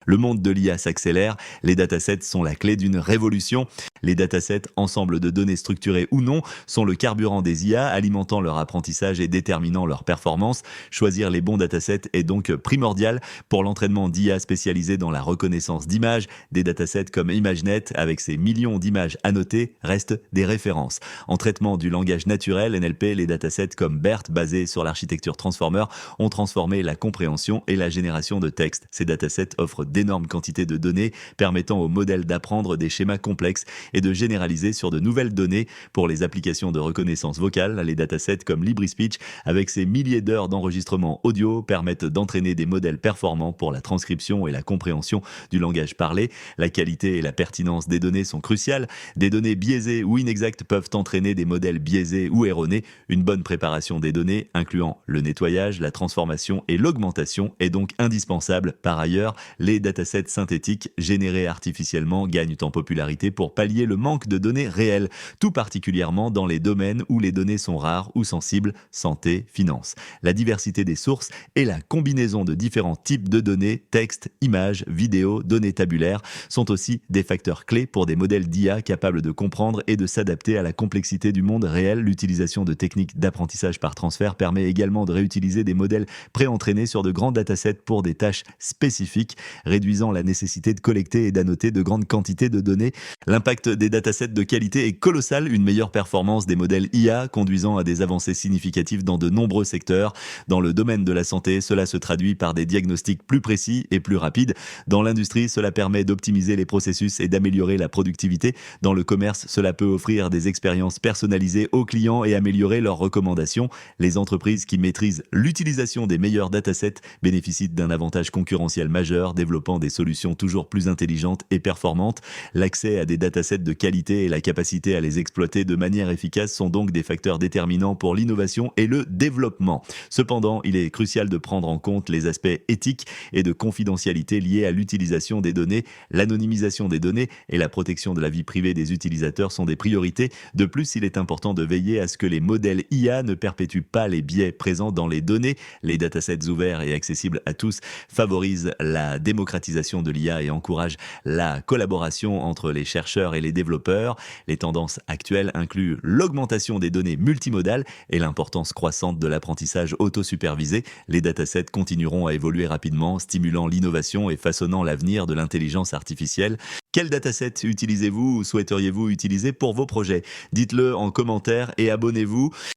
Le monde de l'IA s'accélère, les datasets sont la clé d'une révolution. Les datasets, ensemble de données structurées ou non, sont le carburant des IA, alimentant leur apprentissage et déterminant leur performance. Choisir les bons datasets est donc primordial pour l'entraînement d'IA spécialisées dans la reconnaissance d'images. Des datasets comme ImageNet, avec ses millions d'images annotées, restent des références. En traitement du langage naturel, NLP, les datasets comme BERT, basés sur l'architecture Transformer, ont transformé la compréhension et la génération de texte. Ces datasets offrent d'énormes quantités de données, permettant aux modèles d'apprendre des schémas complexes et de généraliser sur de nouvelles données. Pour les applications de reconnaissance vocale, les datasets comme LibriSpeech, avec ses milliers d'heures d'enregistrement audio, permettent d'entraîner des modèles performants pour la transcription et la compréhension du langage parlé. La qualité et la pertinence des données sont cruciales. Des données biaisées ou inexactes peuvent entraîner des modèles biaisés ou erronés. Une bonne préparation des données, incluant le nettoyage, la transformation et l'augmentation, est donc indispensable. Par ailleurs, les datasets synthétiques générés artificiellement gagnent en popularité pour pallier le manque de données réelles, tout particulièrement dans les domaines où les données sont rares ou sensibles, santé, finance. La diversité des sources et la combinaison de différents types de données, textes, images, vidéos, données tabulaires, sont aussi des facteurs clés pour des modèles d'IA capables de comprendre et de s'adapter à la complexité du monde réel. L'utilisation de techniques d'apprentissage par transfert permet également de réutiliser des modèles préentraînés sur de grands datasets pour des tâches spécifiques, réduisant la nécessité de collecter et d'annoter de grandes quantités de données. L'impact des datasets de qualité est colossal, une meilleure performance des modèles IA conduisant à des avancées significatives dans de nombreux secteurs. Dans le domaine de la santé, cela se traduit par des diagnostics plus précis et plus rapides. Dans l'industrie, cela permet d'optimiser les processus et d'améliorer la productivité. Dans le commerce, cela peut offrir des expériences personnalisées aux clients et améliorer leurs recommandations. Les entreprises qui maîtrisent l'utilisation des meilleurs datasets bénéficient d'un avantage concurrentiel majeur, développant des solutions toujours plus intelligentes et performantes. L'accès à des datasets de qualité et la capacité à les exploiter de manière efficace sont donc des facteurs déterminants pour l'innovation et le développement. Cependant, il est crucial de prendre en compte les aspects éthiques et de confidentialité liés à l'utilisation des données. L'anonymisation des données et la protection de la vie privée des utilisateurs sont des priorités. De plus, il est important de veiller à ce que les modèles IA ne perpétuent pas les biais présents dans les données. Les datasets ouverts et accessibles à tous favorisent la démocratisation de l'IA et encouragent la collaboration entre les chercheurs et les développeurs. Les tendances actuelles incluent l'augmentation des données multimodales et l'importance croissante de l'apprentissage autosupervisé. Les datasets continueront à évoluer rapidement, stimulant l'innovation et façonnant l'avenir de l'intelligence artificielle. Quel dataset utilisez-vous ou souhaiteriez-vous utiliser pour vos projets? Dites-le en commentaire et abonnez-vous.